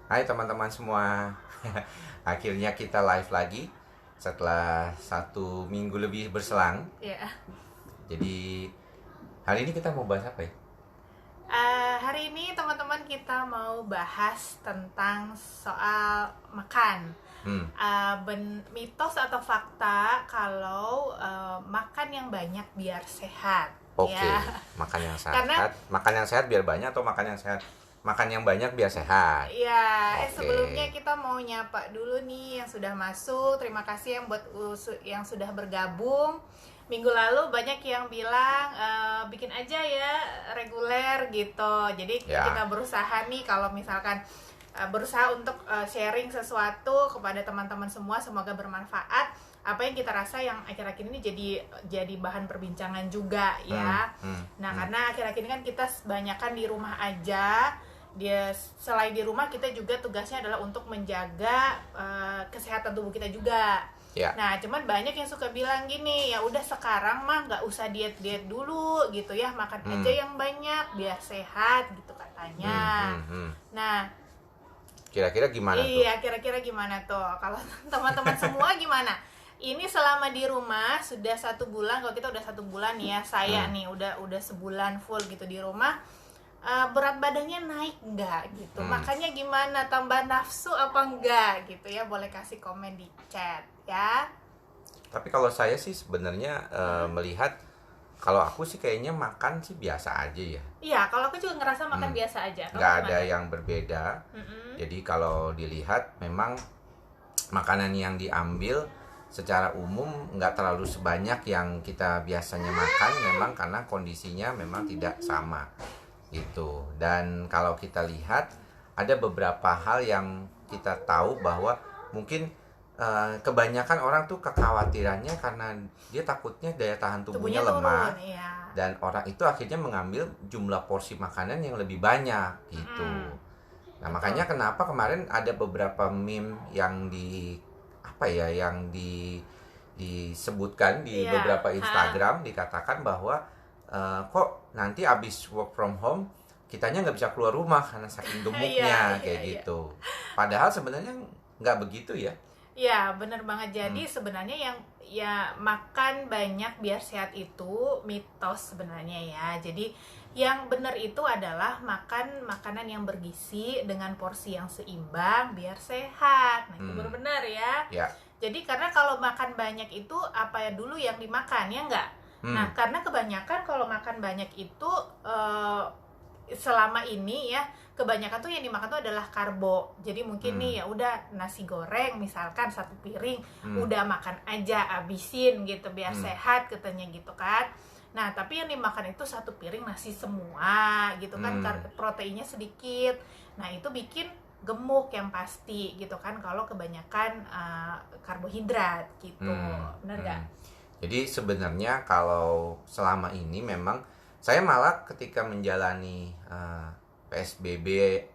Hai teman-teman semua. Akhirnya kita live lagi setelah 1 minggu lebih berselang. Ya. Jadi hari ini kita mau bahas apa ya? Hari ini teman-teman kita mau bahas tentang soal makan. Hmm, Mitos atau fakta kalau makan yang banyak biar sehat. oke. Ya. Makan yang Karena sehat. Makan yang sehat biar banyak atau makan yang sehat? Makan yang banyak biar sehat. ya, Oke. sebelumnya kita mau nyapa dulu nih yang sudah masuk. Terima kasih yang sudah bergabung. Minggu lalu banyak yang bilang bikin aja ya reguler gitu. Jadi Ya. kita berusaha nih kalau misalkan berusaha untuk sharing sesuatu kepada teman-teman semua, semoga bermanfaat. Apa yang kita rasa yang akhir-akhir ini jadi bahan perbincangan juga ya. Karena akhir-akhir ini kan kita kebanyakan di rumah aja. Selain di rumah, kita juga tugasnya adalah untuk menjaga kesehatan tubuh kita juga. Ya. Nah, cuman banyak yang suka bilang gini, ya udah sekarang mah nggak usah diet dulu gitu ya, makan aja yang banyak biar sehat gitu katanya. Nah, Kira-kira gimana tuh? iya, kira-kira gimana tuh? Kalau teman-teman semua gimana? Ini selama di rumah sudah 1 bulan, kalau kita udah 1 bulan ya, saya nih udah sebulan full gitu di rumah. Berat badannya naik nggak gitu, makanya gimana, tambah nafsu apa enggak gitu ya, boleh kasih komen di chat ya. Tapi kalau saya sih sebenarnya melihat, kalau aku sih kayaknya makan sih biasa aja ya. Iya, kalau aku juga ngerasa makan biasa aja. Kamu Nggak ada gimana? yang berbeda. Jadi kalau dilihat memang makanan yang diambil secara umum nggak terlalu sebanyak yang kita biasanya makan, memang karena kondisinya memang tidak sama gitu. Dan kalau kita lihat ada beberapa hal yang kita tahu bahwa mungkin kebanyakan orang tuh kekhawatirannya karena dia takutnya daya tahan tubuhnya lemah, turun, iya. dan orang itu akhirnya mengambil jumlah porsi makanan yang lebih banyak gitu. Nah, makanya kenapa kemarin ada beberapa meme yang disebutkan di Iya. beberapa Instagram, dikatakan bahwa kok nanti abis work from home kitanya nggak bisa keluar rumah karena saking gemuknya, Iya, kayak iya. gitu. Padahal sebenarnya nggak begitu ya. Iya, bener banget. Jadi sebenarnya yang ya makan banyak biar sehat itu mitos sebenarnya ya. Jadi yang benar itu adalah makan makanan yang bergizi dengan porsi yang seimbang biar sehat. Nah, itu baru benar ya. Ya. Jadi karena kalau makan banyak itu apa ya dulu yang dimakan ya enggak? Nah, karena kebanyakan kalau makan banyak itu selama ini ya, kebanyakan tuh yang dimakan tuh adalah karbo. Jadi mungkin nih ya udah nasi goreng misalkan 1 piring, udah makan aja, abisin gitu biar sehat katanya gitu kan. Nah, tapi yang dimakan itu 1 piring nasi semua gitu kan, proteinnya sedikit. Nah, itu bikin gemuk yang pasti gitu kan kalau kebanyakan karbohidrat gitu. Benar gak? Jadi sebenarnya kalau selama ini memang saya malah ketika menjalani PSBB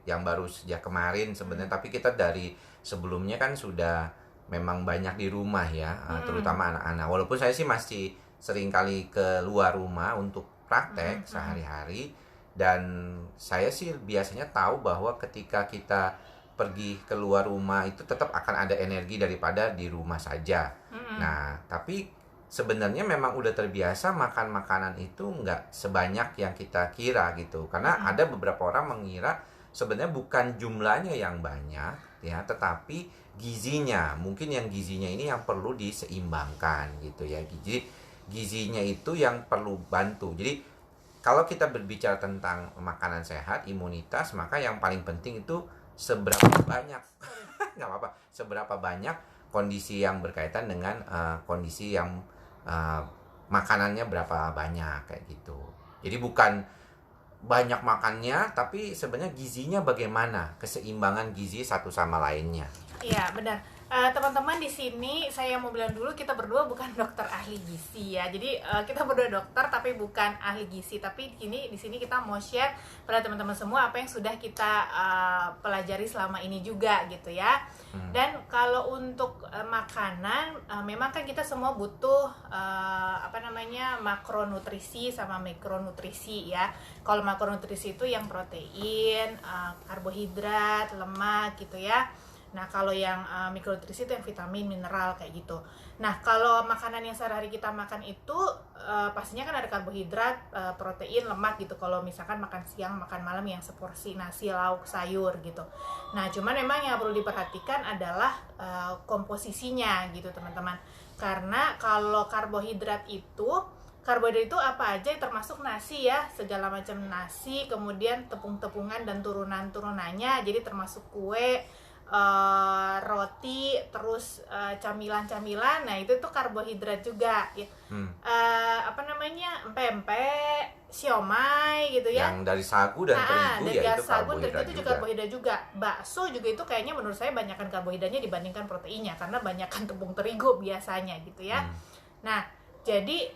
yang baru sejak kemarin sebenarnya, tapi kita dari sebelumnya kan sudah memang banyak di rumah ya, terutama anak-anak. Walaupun saya sih masih sering kali keluar rumah untuk praktek sehari-hari, dan saya sih biasanya tahu bahwa ketika kita pergi keluar rumah itu tetap akan ada energi daripada di rumah saja. Nah, tapi sebenarnya memang udah terbiasa makan makanan itu nggak sebanyak yang kita kira gitu. Karena ada beberapa orang mengira sebenarnya bukan jumlahnya yang banyak ya, tetapi gizinya. Mungkin yang gizinya ini yang perlu diseimbangkan gitu ya. Gizinya itu yang perlu bantu. Jadi kalau kita berbicara tentang makanan sehat, imunitas, maka yang paling penting itu seberapa banyak nggak apa-apa, seberapa banyak kondisi yang berkaitan dengan kondisi yang makanannya berapa banyak kayak gitu. Jadi bukan banyak makannya, tapi sebenarnya gizinya bagaimana, keseimbangan gizi satu sama lainnya. Iya, benar. Teman-teman di sini saya mau bilang dulu kita berdua bukan dokter ahli gizi ya. Jadi kita berdua dokter tapi bukan ahli gizi. Tapi di sini kita mau share pada teman-teman semua apa yang sudah kita pelajari selama ini juga gitu ya. Dan kalau untuk makanan memang kan kita semua butuh makronutrisi sama mikronutrisi ya. Kalau makronutrisi itu yang protein, karbohidrat, lemak gitu ya. Nah, kalau yang mikronutrisi itu yang vitamin, mineral kayak gitu. Nah, kalau makanan yang sehari-hari kita makan itu pastinya kan ada karbohidrat, protein, lemak gitu. Kalau misalkan makan siang, makan malam yang seporsi nasi, lauk, sayur gitu. Nah, cuman memang yang perlu diperhatikan adalah komposisinya gitu, teman-teman. Karena kalau karbohidrat itu apa aja termasuk nasi ya, segala macam nasi, kemudian tepung-tepungan dan turunan-turunannya. Jadi termasuk kue, roti, terus camilan-camilan. Nah, itu tuh karbohidrat juga ya. Pempek, siomay gitu ya. Yang dari sagu dan terigu dari ya itu sagu karbohidrat itu juga karbohidrat juga. Bakso juga itu kayaknya menurut saya banyakkan karbohidratnya dibandingkan proteinnya karena banyakkan tepung terigu biasanya gitu ya. Nah, jadi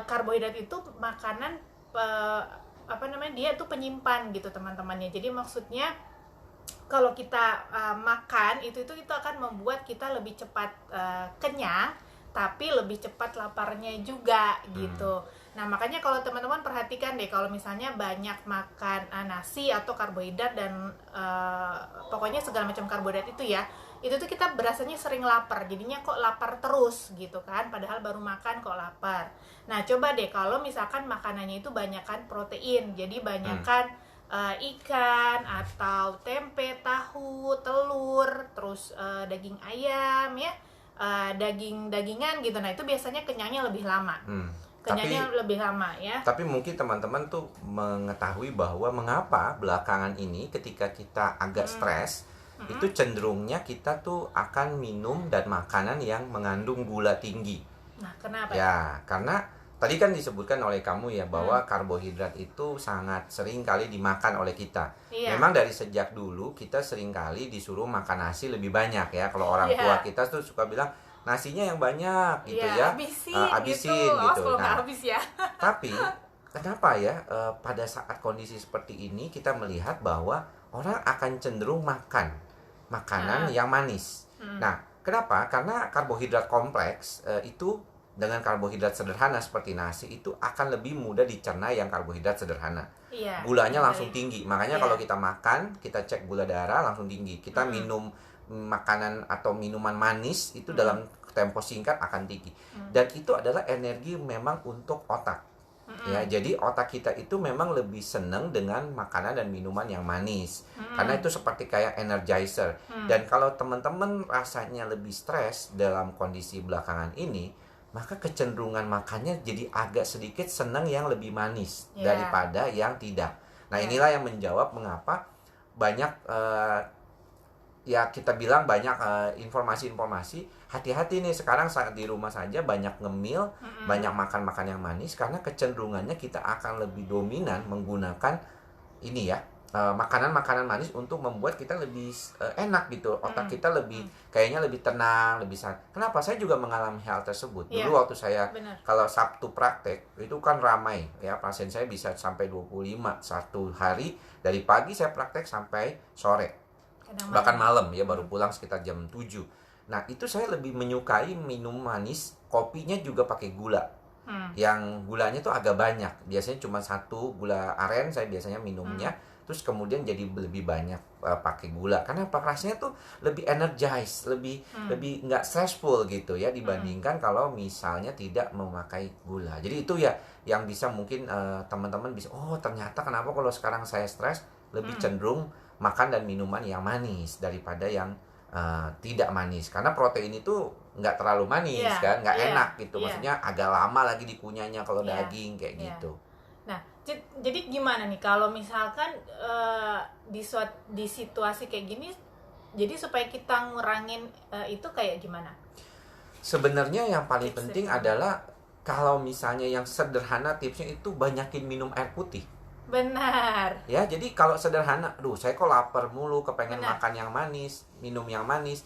karbohidrat itu makanan dia tuh penyimpan gitu teman-temannya. Jadi maksudnya kalau kita makan itu akan membuat kita lebih cepat kenyang, tapi lebih cepat laparnya juga gitu. Nah, makanya kalau teman-teman perhatikan deh, kalau misalnya banyak makan nasi atau karbohidrat dan pokoknya segala macam karbohidrat itu ya, itu tuh kita berasanya sering lapar, jadinya kok lapar terus gitu kan, padahal baru makan kok lapar. Nah, coba deh kalau misalkan makanannya itu banyakkan protein, jadi banyakkan ikan atau tempe, tahu, telur, terus daging ayam ya, daging-dagingan gitu. Nah, itu biasanya kenyangnya lebih lama. Lebih lama ya. Tapi mungkin teman-teman tuh mengetahui bahwa mengapa belakangan ini ketika kita agak stres, itu cenderungnya kita tuh akan minum dan makanan yang mengandung gula tinggi. Nah, kenapa? Ya, karena tadi kan disebutkan oleh kamu ya bahwa karbohidrat itu sangat sering kali dimakan oleh kita. Iya. Memang dari sejak dulu kita sering kali disuruh makan nasi lebih banyak ya. Kalau orang tua kita tuh suka bilang nasinya yang banyak gitu ya. Habisin gitu. Nah, habis ya. Tapi kenapa ya pada saat kondisi seperti ini kita melihat bahwa orang akan cenderung makan makanan yang manis. Nah, kenapa? Karena karbohidrat kompleks itu dengan karbohidrat sederhana seperti nasi itu akan lebih mudah dicerna yang karbohidrat sederhana. Gulanya langsung tinggi. Makanya kalau kita makan, kita cek gula darah langsung tinggi. Kita minum makanan atau minuman manis itu dalam tempo singkat akan tinggi. Dan itu adalah energi memang untuk otak. Ya, jadi otak kita itu memang lebih senang dengan makanan dan minuman yang manis. Karena itu seperti kayak energizer. Dan kalau teman-teman rasanya lebih stres dalam kondisi belakangan ini, maka kecenderungan makannya jadi agak sedikit senang yang lebih manis daripada yang tidak. Nah, inilah yang menjawab mengapa banyak kita bilang banyak informasi-informasi. Hati-hati nih sekarang saat di rumah saja banyak ngemil, banyak makan-makan yang manis karena kecenderungannya kita akan lebih dominan menggunakan ini ya, makanan-makanan manis untuk membuat kita lebih enak gitu. Otak kita lebih kayaknya lebih tenang, lebih Kenapa? Saya juga mengalami hal tersebut. Dulu waktu saya kalau Sabtu praktek itu kan ramai ya, pasien saya bisa sampai 25 satu hari, dari pagi saya praktek sampai sore. Bahkan malam ya, baru pulang sekitar jam 7. Nah, itu saya lebih menyukai minum manis, kopinya juga pakai gula. Yang gulanya tuh agak banyak. Biasanya cuma 1 gula aren saya biasanya minumnya. Terus kemudian jadi lebih banyak pakai gula. Karena rasanya tuh lebih energize, lebih nggak stressful gitu ya dibandingkan kalau misalnya tidak memakai gula. Jadi itu ya yang bisa mungkin teman-teman bisa, oh ternyata kenapa kalau sekarang saya stres lebih cenderung makan dan minuman yang manis daripada yang tidak manis, karena protein itu nggak terlalu manis kan, nggak enak gitu, maksudnya agak lama lagi dikunyahnya kalau daging kayak gitu. Nah, jadi gimana nih kalau misalkan di situasi kayak gini, jadi supaya kita ngurangin itu kayak gimana? Sebenarnya yang paling penting adalah kalau misalnya yang sederhana tipsnya itu banyakin minum air putih. Benar. Ya, jadi kalau sederhana, saya kok lapar mulu, kepengen makan yang manis, minum yang manis.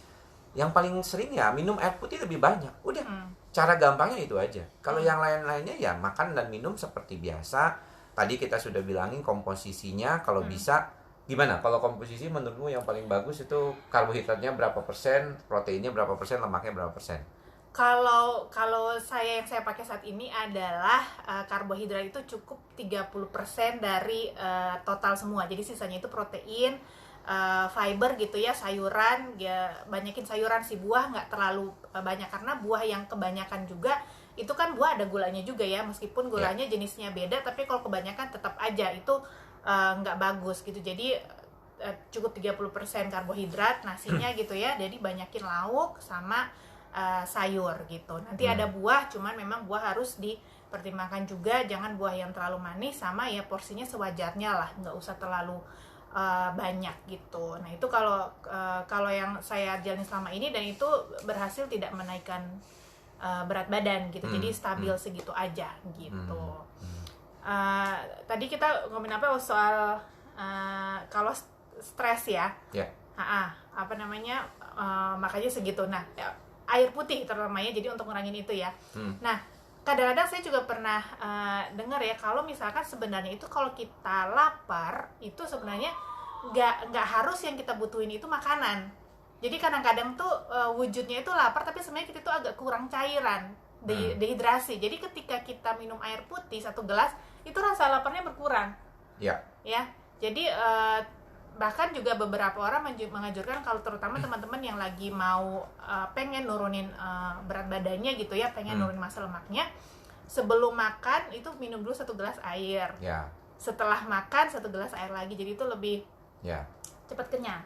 yang paling sering ya minum air putih lebih banyak. Udah, cara gampangnya itu aja. Kalau yang lain-lainnya ya makan dan minum seperti biasa. Tadi kita sudah bilangin komposisinya, kalau bisa gimana? Kalau komposisi menurutmu yang paling bagus itu karbohidratnya berapa persen, proteinnya berapa persen, lemaknya berapa persen? Kalau yang saya pakai saat ini adalah karbohidrat itu cukup 30% dari total semua. Jadi sisanya itu protein, fiber gitu ya, sayuran, ya banyakin sayuran sih, buah nggak terlalu banyak karena buah yang kebanyakan juga itu kan buah ada gulanya juga ya, meskipun gulanya jenisnya beda, tapi kalau kebanyakan tetap aja itu nggak bagus gitu. Jadi cukup 30% karbohidrat nasinya gitu ya, jadi banyakin lauk sama sayur gitu. Nanti ada buah, cuman memang buah harus dipertimbangkan juga, jangan buah yang terlalu manis, sama ya porsinya sewajarnya lah, nggak usah terlalu banyak gitu. Nah itu kalau yang saya jalani selama ini, dan itu berhasil tidak menaikkan berat badan gitu, jadi stabil segitu aja gitu. Tadi kita ngomongin apa soal kalau stres ya, apa namanya, makanya segitu. Nah air putih terutamanya, jadi untuk ngurangin itu ya. Nah kadang-kadang saya juga pernah dengar ya, kalau misalkan sebenarnya itu kalau kita lapar itu sebenarnya nggak harus yang kita butuhin itu makanan. Jadi kadang-kadang tuh wujudnya itu lapar, tapi sebenarnya kita tuh agak kurang cairan, dehidrasi. Jadi ketika kita minum air putih 1 gelas, itu rasa laparnya berkurang. Ya. Jadi bahkan juga beberapa orang menganjurkan kalau terutama teman-teman yang lagi mau pengen nurunin berat badannya gitu ya, pengen nurunin massa lemaknya, sebelum makan itu minum dulu 1 gelas air. Setelah makan 1 gelas air lagi, jadi itu lebih cepat kenyang.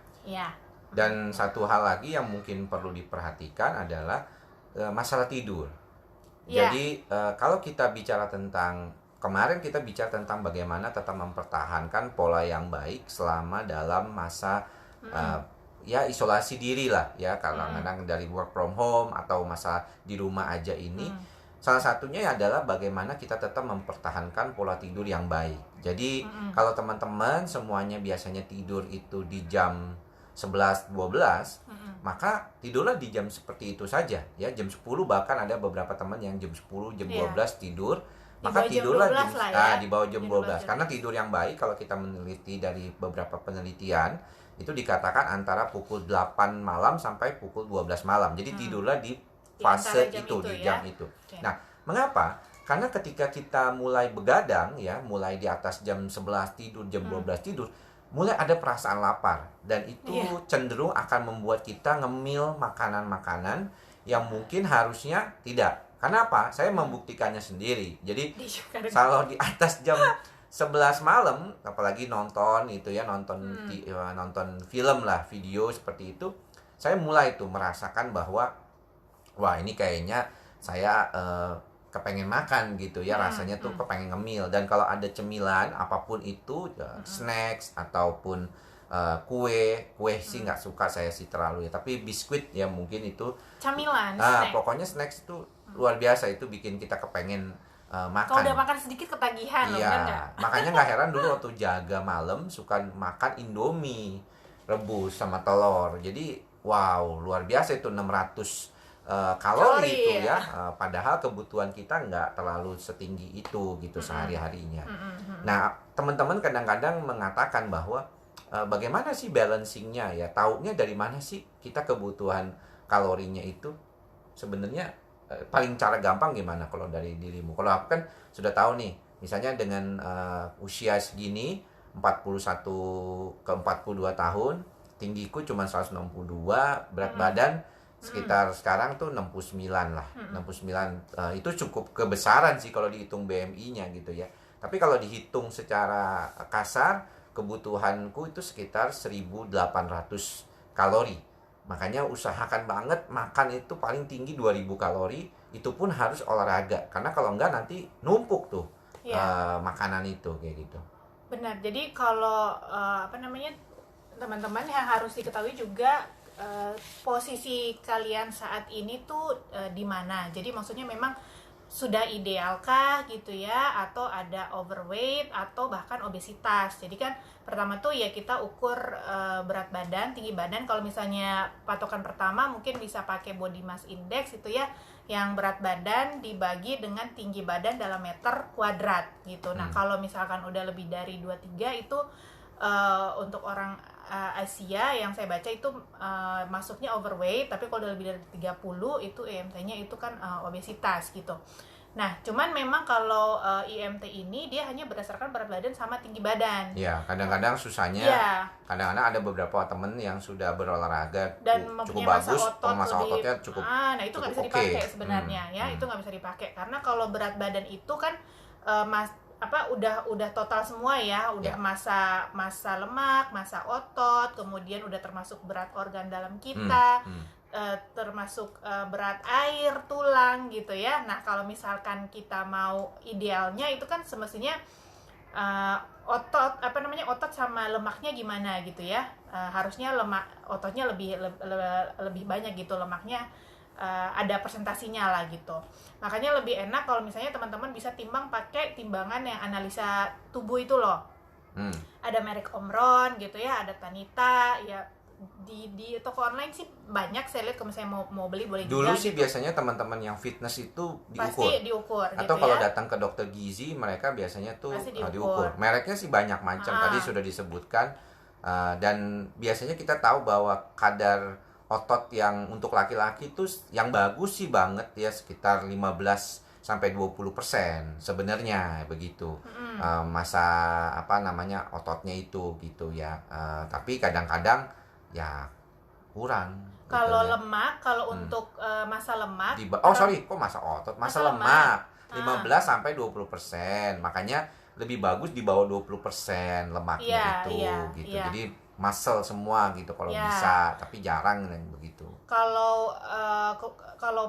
Dan satu hal lagi yang mungkin perlu diperhatikan adalah masalah tidur. Jadi kalau kita bicara tentang, kemarin kita bicara tentang bagaimana tetap mempertahankan pola yang baik selama dalam masa ya isolasi diri lah ya, kadang-kadang dari work from home atau masa di rumah aja ini. Salah satunya adalah bagaimana kita tetap mempertahankan pola tidur yang baik. Jadi kalau teman-teman semuanya biasanya tidur itu di jam 11-12, maka tidurlah di jam seperti itu saja ya, jam 10, bahkan ada beberapa teman yang jam 10, jam 12 tidur. Maka tidurlah di bawah jam 12. Karena tidur yang baik, kalau kita meneliti dari beberapa penelitian, itu dikatakan antara pukul 8 malam sampai pukul 12 malam. Jadi tidurlah di fase itu, di jam itu. Nah, mengapa? Karena ketika kita mulai begadang ya, mulai di atas jam 11 tidur, jam 12 tidur, mulai ada perasaan lapar, dan itu cenderung akan membuat kita ngemil makanan-makanan yang mungkin harusnya tidak. Kenapa? Saya membuktikannya sendiri. Jadi kalau di atas jam 11 malam, apalagi nonton itu ya, nonton film lah, video seperti itu, saya mulai tuh merasakan bahwa wah ini kayaknya saya kepengen makan gitu ya, rasanya tuh kepengen ngemil. Dan kalau ada cemilan apapun itu, snacks ataupun kue sih nggak suka saya sih terlalu ya, tapi biskuit ya mungkin itu camilan, pokoknya snacks itu luar biasa, itu bikin kita kepengen makan. Kalau udah makan sedikit ketagihan loh, kan? Makanya nggak heran dulu waktu jaga malam suka makan Indomie rebus sama telur. Jadi wow, luar biasa itu 600 kalori itu ya. Padahal kebutuhan kita nggak terlalu setinggi itu gitu sehari-harinya. Nah, teman-teman kadang-kadang mengatakan bahwa bagaimana sih balancingnya ya? Taunya dari mana sih kita kebutuhan kalorinya itu? Sebenarnya paling cara gampang gimana kalau dari dirimu? Kalau aku kan sudah tahu nih, misalnya dengan usia segini 41 ke 42 tahun, tinggiku cuma 162, berat badan sekitar sekarang tuh 69 lah. 69 itu cukup kebesaran sih kalau dihitung BMI-nya gitu ya. Tapi kalau dihitung secara kasar, kebutuhanku itu sekitar 1800 kalori. Makanya usahakan banget makan itu paling tinggi 2000 kalori, itu pun harus olahraga. Karena kalau enggak nanti numpuk tuh makanan itu kayak gitu. Benar. Jadi kalau teman-teman yang harus diketahui juga posisi kalian saat ini tuh di mana. Jadi maksudnya memang sudah idealkah gitu ya, atau ada overweight atau bahkan obesitas. Jadi kan pertama tuh ya kita ukur berat badan, tinggi badan. Kalau misalnya patokan pertama mungkin bisa pakai body mass index itu ya, yang berat badan dibagi dengan tinggi badan dalam meter kuadrat gitu. Nah, kalau misalkan udah lebih dari 23 itu untuk orang Asia yang saya baca itu masuknya overweight, tapi kalau udah lebih dari 30 itu IMT-nya itu kan obesitas gitu. Nah, cuman memang kalau IMT ini dia hanya berdasarkan berat badan sama tinggi badan. Ya, kadang-kadang susahnya, kadang-kadang ada beberapa temen yang sudah berolahraga dan cukup bagus, masa lebih, ototnya cukup. Nah itu nggak bisa dipakai sebenarnya ya, itu nggak bisa dipakai karena kalau berat badan itu kan udah total semua ya, udah massa lemak, massa otot, kemudian udah termasuk berat organ dalam kita, termasuk berat air, tulang gitu ya. Nah, kalau misalkan kita mau idealnya itu kan semestinya otot sama lemaknya gimana gitu ya. Harusnya ototnya lebih banyak gitu, lemaknya ada presentasinya lah gitu. Makanya lebih enak kalau misalnya teman-teman bisa timbang pakai timbangan yang analisa tubuh itu loh. Ada merek Omron gitu ya, ada Tanita ya. Di toko online sih banyak, saya lihat kalau misalnya mau beli boleh dulu juga. Dulu sih gitu. Biasanya teman-teman yang fitness itu diukur. Pasti diukur. Atau gitu kalau ya. datang ke dokter gizi mereka biasanya tuh diukur. Mereknya sih banyak macam, tadi sudah disebutkan. Dan biasanya kita tahu bahwa kadar otot yang untuk laki-laki itu yang bagus sih banget ya sekitar 15-20% sebenarnya begitu. Masa ototnya itu gitu ya. Tapi kadang-kadang ya kurang. Kalau lemak, kalau untuk massa lemak. Masa otot, massa lemak 15-20%. Makanya lebih bagus di bawah 20% lemaknya gitu. Jadi muscle semua gitu kalau bisa, tapi jarang dan begitu. Kalau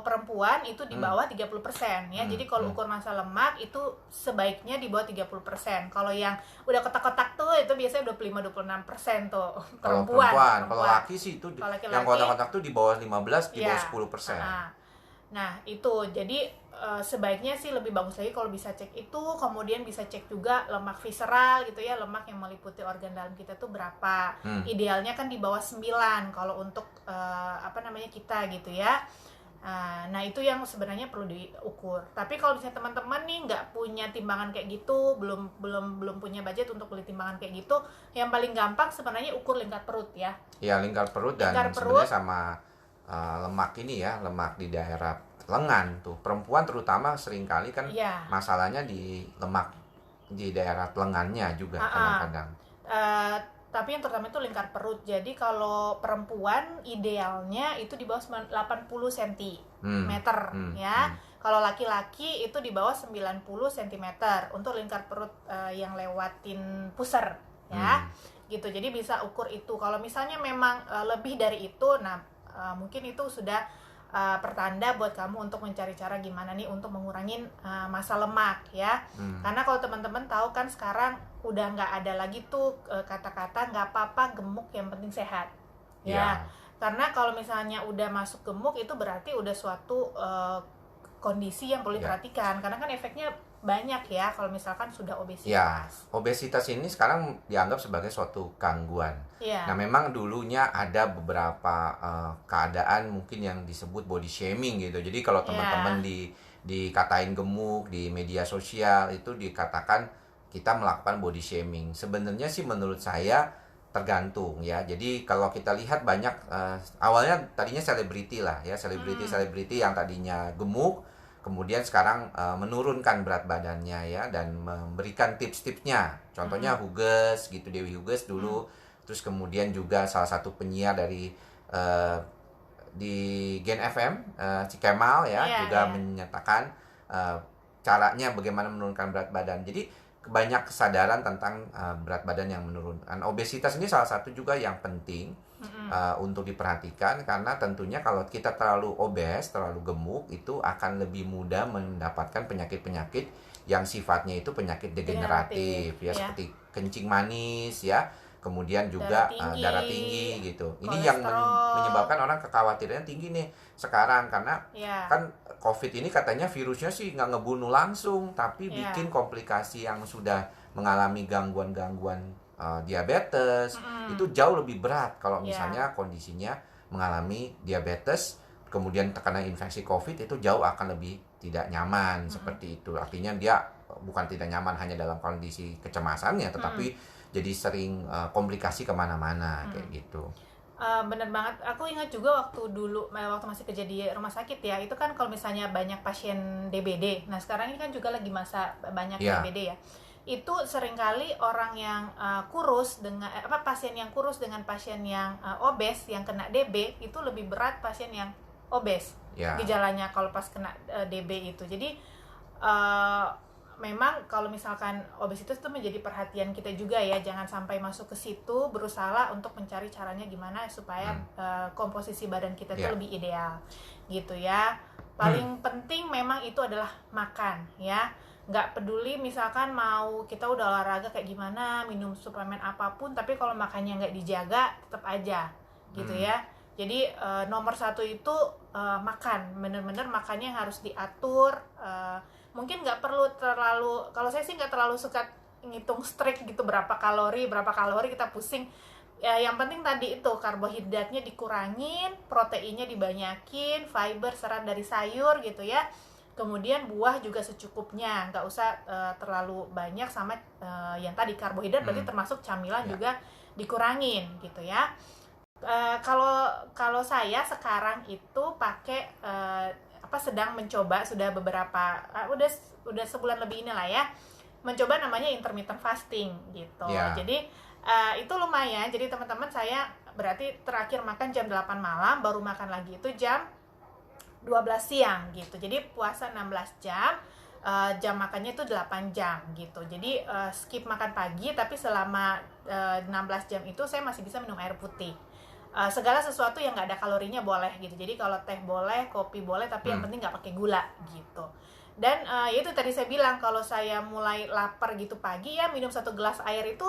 perempuan itu di bawah 30% ya. Jadi kalau ukur massa lemak itu sebaiknya di bawah 30%. Kalau yang udah kotak-kotak tuh itu biasanya 25-26% tuh perempuan. Kalau laki sih itu yang kotak-kotak tuh di bawah 15, di bawah 10%. Nah, itu jadi sebaiknya sih lebih bagus lagi kalau bisa cek itu, kemudian bisa cek juga lemak visceral gitu ya, lemak yang meliputi organ dalam kita tuh berapa. Idealnya kan di bawah 9 kalau untuk kita gitu ya. Nah itu yang sebenarnya perlu diukur. Tapi kalau misalnya teman-teman nih nggak punya timbangan kayak gitu, belum punya budget untuk beli timbangan kayak gitu, yang paling gampang sebenarnya ukur lingkar perut ya. Iya, lingkar perut dan sebenarnya sama lemak ini ya, lemak di daerah lengan tuh. Perempuan terutama seringkali kan masalahnya di lemak di daerah lengannya juga kadang-kadang. Tapi yang terutama itu lingkar perut. Jadi kalau perempuan idealnya itu di bawah 80 cm ya. Kalau laki-laki itu di bawah 90 cm untuk lingkar perut yang lewatin pusar ya. Gitu. Jadi bisa ukur itu. Kalau misalnya memang lebih dari itu, nah mungkin itu sudah pertanda buat kamu untuk mencari cara gimana nih untuk mengurangin massa lemak ya. Karena kalau teman-teman tahu kan sekarang udah nggak ada lagi tuh kata-kata nggak apa-apa gemuk yang penting sehat ya. Karena kalau misalnya udah masuk gemuk itu berarti udah suatu kondisi yang perlu diperhatikan, karena kan efeknya banyak ya kalau misalkan sudah obesitas. Ya, obesitas ini sekarang dianggap sebagai suatu gangguan. Nah, memang dulunya ada beberapa keadaan mungkin yang disebut body shaming gitu. Jadi kalau teman-teman dikatain gemuk di media sosial itu dikatakan kita melakukan body shaming. Sebenarnya sih menurut saya tergantung ya. Jadi kalau kita lihat banyak awalnya tadinya selebriti lah ya, selebriti yang tadinya gemuk kemudian sekarang menurunkan berat badannya ya dan memberikan tips-tipsnya. Contohnya Huges gitu, Dewi Huges dulu. Terus kemudian juga salah satu penyiar dari di Gen FM, Cikemal ya, juga menyatakan caranya bagaimana menurunkan berat badan. Jadi banyak kesadaran tentang berat badan yang menurun. Dan obesitas ini salah satu juga yang penting untuk diperhatikan, karena tentunya kalau kita terlalu obes, terlalu gemuk, itu akan lebih mudah mendapatkan penyakit-penyakit yang sifatnya itu penyakit degeneratif ya, seperti kencing manis ya. kemudian juga darah tinggi gitu. Ini yang menyebabkan orang kekhawatirannya tinggi nih sekarang, karena kan COVID ini katanya virusnya sih nggak ngebunuh langsung, tapi bikin komplikasi yang sudah mengalami gangguan-gangguan diabetes itu jauh lebih berat kalau misalnya kondisinya mengalami diabetes, kemudian karena infeksi COVID itu jauh akan lebih tidak nyaman seperti itu. Artinya dia bukan tidak nyaman hanya dalam kondisi kecemasannya, tetapi jadi sering komplikasi kemana-mana kayak gitu. Bener banget. Aku ingat juga waktu masih kerja di rumah sakit ya, itu kan kalau misalnya banyak pasien DBD. Nah sekarang ini kan juga lagi masa banyak DBD ya. Itu seringkali orang yang kurus dengan pasien yang kurus dengan pasien yang obes yang kena DB itu lebih berat pasien yang obes gejalanya kalau pas kena DB itu. Jadi memang kalau misalkan obesitas itu menjadi perhatian kita juga ya, jangan sampai masuk ke situ, berusaha untuk mencari caranya gimana supaya komposisi badan kita itu lebih ideal gitu ya. Paling penting memang itu adalah makan ya, nggak peduli misalkan mau kita udah olahraga kayak gimana, minum suplemen apapun, tapi kalau makannya nggak dijaga tetap aja gitu ya. Jadi nomor satu itu makan, bener-bener makannya harus diatur. Mungkin nggak perlu terlalu, kalau saya sih nggak terlalu suka ngitung strict gitu berapa kalori kita pusing ya. Yang penting tadi itu karbohidratnya dikurangin, proteinnya dibanyakin, fiber serat dari sayur gitu ya, kemudian buah juga secukupnya, nggak usah terlalu banyak, sama yang tadi karbohidrat berarti termasuk camilan juga dikurangin gitu ya. Kalau saya sekarang itu pakai sedang mencoba, sudah beberapa udah sebulan lebih inilah ya, mencoba namanya intermittent fasting gitu. Jadi itu lumayan. Jadi teman-teman, saya berarti terakhir makan jam 8 malam, baru makan lagi itu jam 12 siang gitu. Jadi puasa 16 jam, jam makannya itu 8 jam gitu. Jadi skip makan pagi, tapi selama 16 jam itu saya masih bisa minum air putih. Segala sesuatu yang nggak ada kalorinya boleh gitu. Jadi kalau teh boleh, kopi boleh, tapi yang penting nggak pakai gula gitu. Dan itu tadi saya bilang, kalau saya mulai lapar gitu pagi ya, minum 1 gelas air itu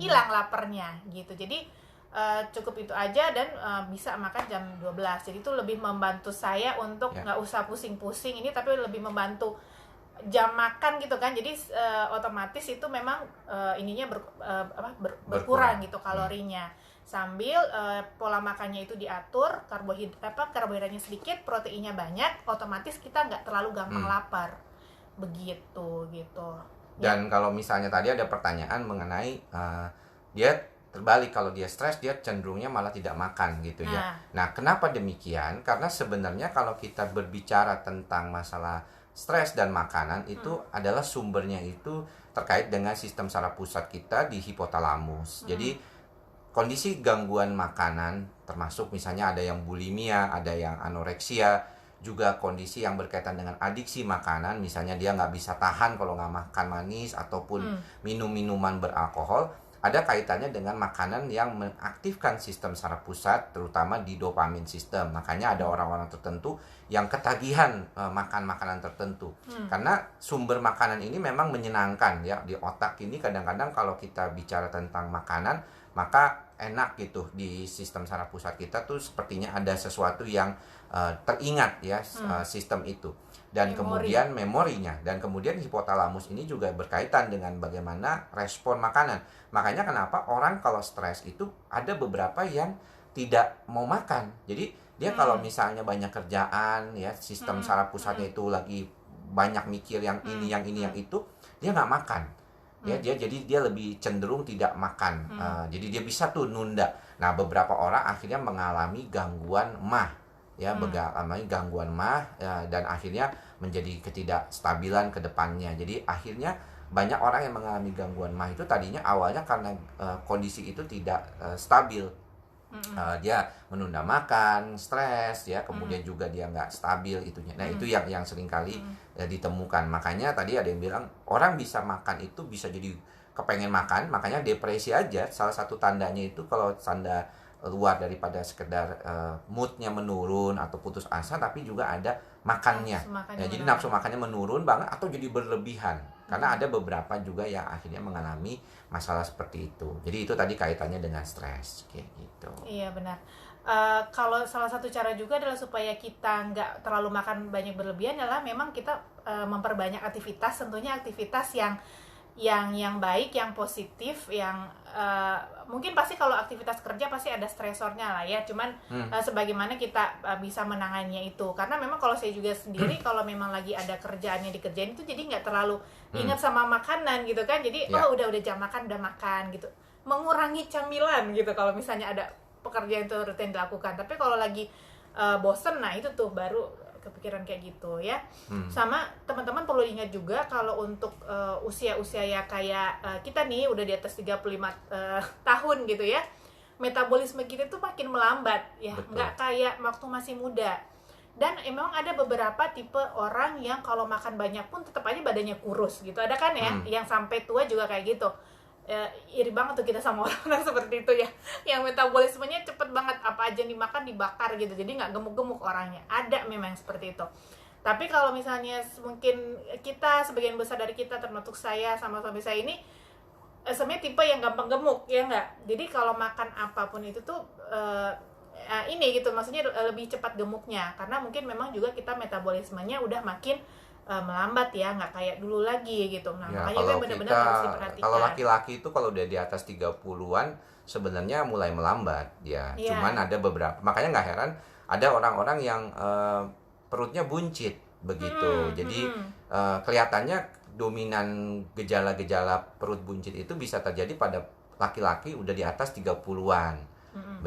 hilang laparnya gitu. Jadi cukup itu aja, dan bisa makan jam 12. Jadi itu lebih membantu saya untuk nggak usah pusing-pusing ini, tapi lebih membantu jam makan gitu kan. Jadi otomatis itu memang ininya berkurang gitu kalorinya. Sambil pola makannya itu diatur, karbohidratnya sedikit, proteinnya banyak, otomatis kita nggak terlalu gampang lapar begitu gitu. Dan kalau misalnya tadi ada pertanyaan mengenai dia terbalik, kalau dia stres dia cenderungnya malah tidak makan gitu ya. Nah kenapa demikian? Karena sebenarnya kalau kita berbicara tentang masalah stres dan makanan itu adalah sumbernya itu terkait dengan sistem saraf pusat kita di hipotalamus. Jadi kondisi gangguan makanan termasuk misalnya ada yang bulimia, ada yang anoreksia, juga kondisi yang berkaitan dengan adiksi makanan, misalnya dia nggak bisa tahan kalau nggak makan manis ataupun minum minuman beralkohol, ada kaitannya dengan makanan yang mengaktifkan sistem saraf pusat, terutama di dopamin system. Makanya ada orang-orang tertentu yang ketagihan makan makanan tertentu, karena sumber makanan ini memang menyenangkan ya di otak ini. Kadang-kadang kalau kita bicara tentang makanan, maka enak gitu di sistem saraf pusat kita tuh sepertinya ada sesuatu yang teringat ya, sistem itu, dan kemudian memorinya, dan kemudian hipotalamus ini juga berkaitan dengan bagaimana respon makanan. Makanya kenapa orang kalau stres itu ada beberapa yang tidak mau makan. Jadi dia kalau misalnya banyak kerjaan ya, sistem saraf pusatnya itu lagi banyak mikir yang ini yang itu, dia nggak makan. Ya, jadi dia lebih cenderung tidak makan. Jadi dia bisa tuh nunda. Nah beberapa orang akhirnya mengalami gangguan MAH ya, mengalami gangguan MAH dan akhirnya menjadi ketidakstabilan ke depannya. Jadi akhirnya banyak orang yang mengalami gangguan MAH itu tadinya awalnya karena kondisi itu tidak stabil. Dia menunda makan, stres ya, kemudian juga dia nggak stabil itunya. Nah itu yang seringkali ditemukan. Makanya tadi ada yang bilang orang bisa makan itu bisa jadi kepengen makan, makanya depresi aja salah satu tandanya itu kalau tanda luar daripada sekedar moodnya menurun atau putus asa, tapi juga ada makannya. Ya, jadi nafsu makannya menurun banget atau jadi berlebihan. Karena ada beberapa juga yang akhirnya mengalami masalah seperti itu. Jadi itu tadi kaitannya dengan stres kayak gitu. Iya benar. Kalau salah satu cara juga adalah supaya kita nggak terlalu makan banyak berlebihan adalah memang kita memperbanyak aktivitas, tentunya aktivitas yang baik, yang positif, yang mungkin pasti kalau aktivitas kerja pasti ada stresornya lah ya. Cuman sebagaimana kita bisa menangannya itu. Karena memang kalau saya juga sendiri kalau memang lagi ada kerjaan yang dikerjain itu jadi nggak terlalu ingat sama makanan gitu kan. Jadi udah jam makan udah makan gitu. Mengurangi camilan gitu kalau misalnya ada pekerjaan itu rutin dilakukan. Tapi kalau lagi bosen, nah itu tuh baru kepikiran kayak gitu ya. Sama teman-teman perlu ingat juga kalau untuk usia-usia ya kayak kita nih udah di atas 35 tahun gitu ya, metabolisme kita tuh makin melambat ya. Nggak kayak waktu masih muda. Dan memang ada beberapa tipe orang yang kalau makan banyak pun tetap aja badannya kurus gitu. Ada kan ya yang sampai tua juga kayak gitu. Iri banget tuh kita sama orang seperti itu ya, yang metabolismenya cepet banget, apa aja dimakan dibakar gitu, jadi nggak gemuk-gemuk orangnya. Ada memang seperti itu. Tapi kalau misalnya mungkin kita, sebagian besar dari kita termasuk saya sama suami saya ini sebenarnya tipe yang gampang gemuk ya nggak. Jadi kalau makan apapun itu tuh ini gitu, maksudnya lebih cepat gemuknya karena mungkin memang juga kita metabolismenya udah makin melambat ya, nggak kayak dulu lagi gitu. Nah, ya, makanya itu benar-benar harus diperhatikan. Kalau laki-laki itu kalau udah di atas 30-an sebenarnya mulai melambat ya. Cuman ada beberapa, makanya nggak heran ada orang-orang yang perutnya buncit begitu. Jadi kelihatannya dominan gejala-gejala perut buncit itu bisa terjadi pada laki-laki udah di atas 30-an.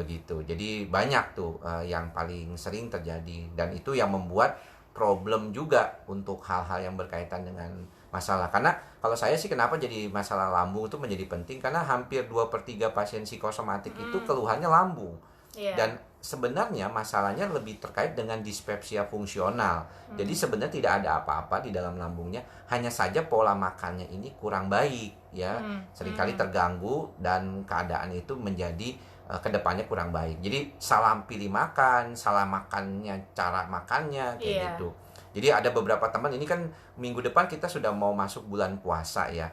Begitu. Jadi banyak tuh yang paling sering terjadi, dan itu yang membuat problem juga untuk hal-hal yang berkaitan dengan masalah. Karena kalau saya sih kenapa jadi masalah lambung itu menjadi penting, karena hampir 2/3 pasien psikosomatik itu keluhannya lambung. Dan sebenarnya masalahnya lebih terkait dengan dispepsia fungsional. Jadi sebenarnya tidak ada apa-apa di dalam lambungnya, hanya saja pola makannya ini kurang baik ya. Seringkali terganggu dan keadaan itu menjadi kedepannya kurang baik. Jadi salah pilih makan, salah makannya, cara makannya kayak gitu. Jadi ada beberapa teman, ini kan minggu depan kita sudah mau masuk bulan puasa ya.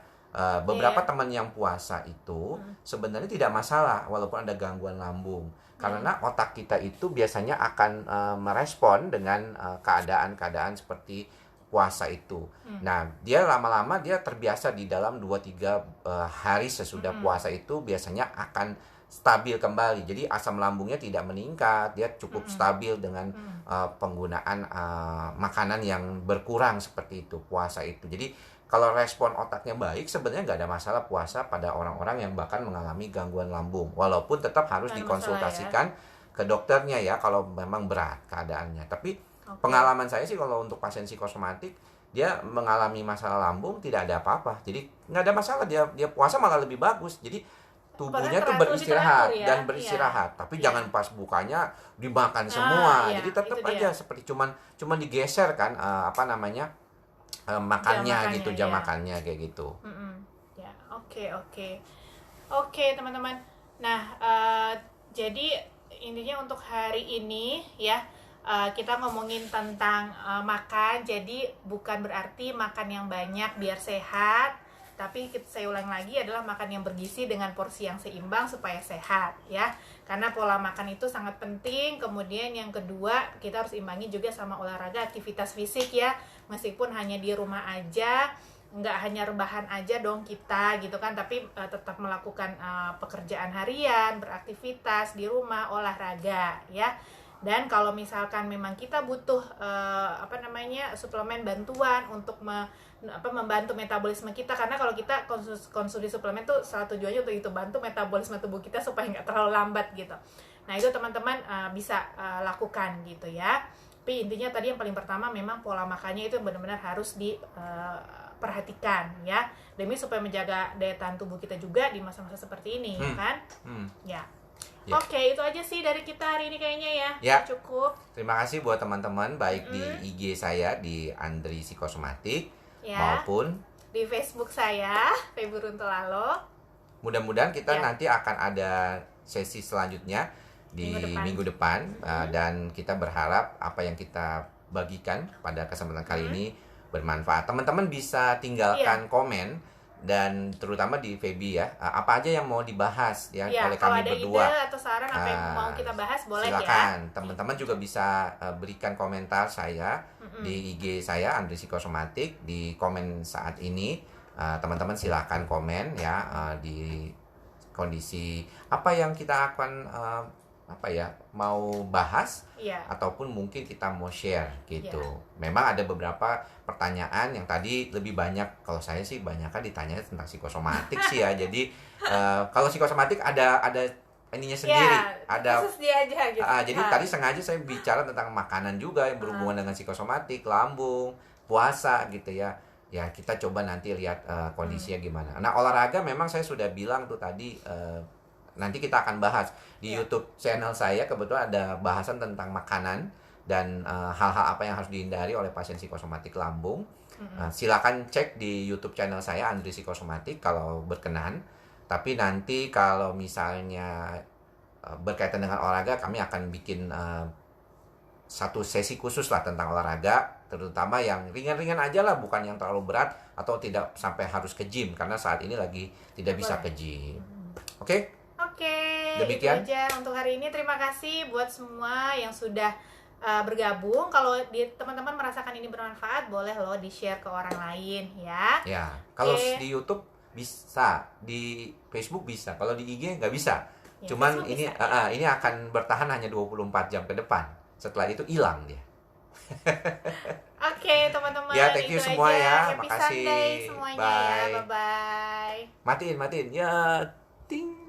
Beberapa teman yang puasa itu sebenarnya tidak masalah walaupun ada gangguan lambung, karena otak kita itu biasanya akan merespon dengan keadaan-keadaan seperti puasa itu. Nah, dia lama-lama dia terbiasa di dalam 2-3 hari sesudah puasa itu biasanya akan stabil kembali. Jadi asam lambungnya tidak meningkat, dia cukup stabil dengan penggunaan makanan yang berkurang seperti itu puasa itu. Jadi kalau respon otaknya baik, sebenarnya nggak ada masalah puasa pada orang-orang yang bahkan mengalami gangguan lambung. Walaupun tetap harus dikonsultasikan ke dokternya ya kalau memang berat keadaannya. Tapi pengalaman saya sih kalau untuk pasien psikosomatik, dia mengalami masalah lambung tidak ada apa-apa. Jadi nggak ada masalah, dia puasa malah lebih bagus. Jadi tubuhnya tuh beristirahat dan beristirahat, tapi jangan pas bukanya dimakan semua. Jadi tetap aja seperti cuman digeser kan makannya gitu, jam makannya kayak gitu. Ya, oke teman-teman. Nah, jadi intinya untuk hari ini ya, kita ngomongin tentang makan. Jadi bukan berarti makan yang banyak biar sehat, tapi saya ulang lagi adalah makan yang bergizi dengan porsi yang seimbang supaya sehat ya. Karena pola makan itu sangat penting. Kemudian yang kedua, kita harus imbangi juga sama olahraga, aktivitas fisik ya. Meskipun hanya di rumah aja, nggak hanya rebahan aja dong kita gitu kan, tapi tetap melakukan pekerjaan harian, beraktivitas di rumah, olahraga ya. Dan kalau misalkan memang kita butuh suplemen bantuan untuk membantu metabolisme kita, karena kalau kita konsumsi suplemen tuh salah tujuannya untuk itu, bantu metabolisme tubuh kita supaya nggak terlalu lambat gitu. Nah itu teman-teman bisa lakukan gitu ya. Tapi intinya tadi yang paling pertama memang pola makannya itu benar-benar harus diperhatikan ya, demi supaya menjaga daya tahan tubuh kita juga di masa-masa seperti ini ya kan. Ya. Oke, itu aja sih dari kita hari ini kayaknya ya. Cukup. Terima kasih buat teman-teman baik di IG saya di Andri Psikosomatik maupun di Facebook saya Feby Runtolalo. Mudah-mudahan kita nanti akan ada sesi selanjutnya di minggu depan dan kita berharap apa yang kita bagikan pada kesempatan kali ini bermanfaat. Teman-teman bisa tinggalkan komen, dan terutama di Feby ya, apa aja yang mau dibahas ya oleh kami berdua. Kalau ada ide atau saran apa yang mau kita bahas, boleh silakan. ya. Teman-teman juga bisa berikan komentar saya di IG saya Andri Psikosomatik di komen saat ini. Teman-teman silakan komen ya di kondisi apa yang kita akan mau bahas, ataupun mungkin kita mau share gitu. Memang ada beberapa pertanyaan yang tadi lebih banyak, kalau saya sih banyak kan ditanya tentang psikosomatik sih ya. Jadi kalau psikosomatik ada ininya sendiri, ada khusus dia aja gitu. Jadi tadi sengaja saya bicara tentang makanan juga yang berhubungan dengan psikosomatik, lambung, puasa gitu ya. Ya kita coba nanti lihat kondisinya gimana. Nah, olahraga memang saya sudah bilang tuh tadi, nanti kita akan bahas di YouTube channel saya. Kebetulan ada bahasan tentang makanan dan hal-hal apa yang harus dihindari oleh pasien psikosomatik lambung. Silakan cek di YouTube channel saya Andri Psikosomatik kalau berkenan. Tapi nanti kalau misalnya berkaitan dengan olahraga, kami akan bikin satu sesi khusus lah tentang olahraga, terutama yang ringan-ringan aja lah, bukan yang terlalu berat atau tidak sampai harus ke gym, karena saat ini lagi tidak bisa ke gym. Oke? Demikian Itu aja untuk hari ini. Terima kasih buat semua yang sudah bergabung. Kalau teman-teman merasakan ini bermanfaat, boleh loh di-share ke orang lain ya. Ya, kalau di YouTube bisa, di Facebook bisa, kalau di IG nggak bisa. Cuman ini bisa, ini akan bertahan hanya 24 jam ke depan. Setelah itu hilang dia. Oke, teman-teman. Ya, thank you semua aja. ya. Happy Makasih. Sunday semuanya. Bye. Ya, bye-bye. Matiin. Ya, ting.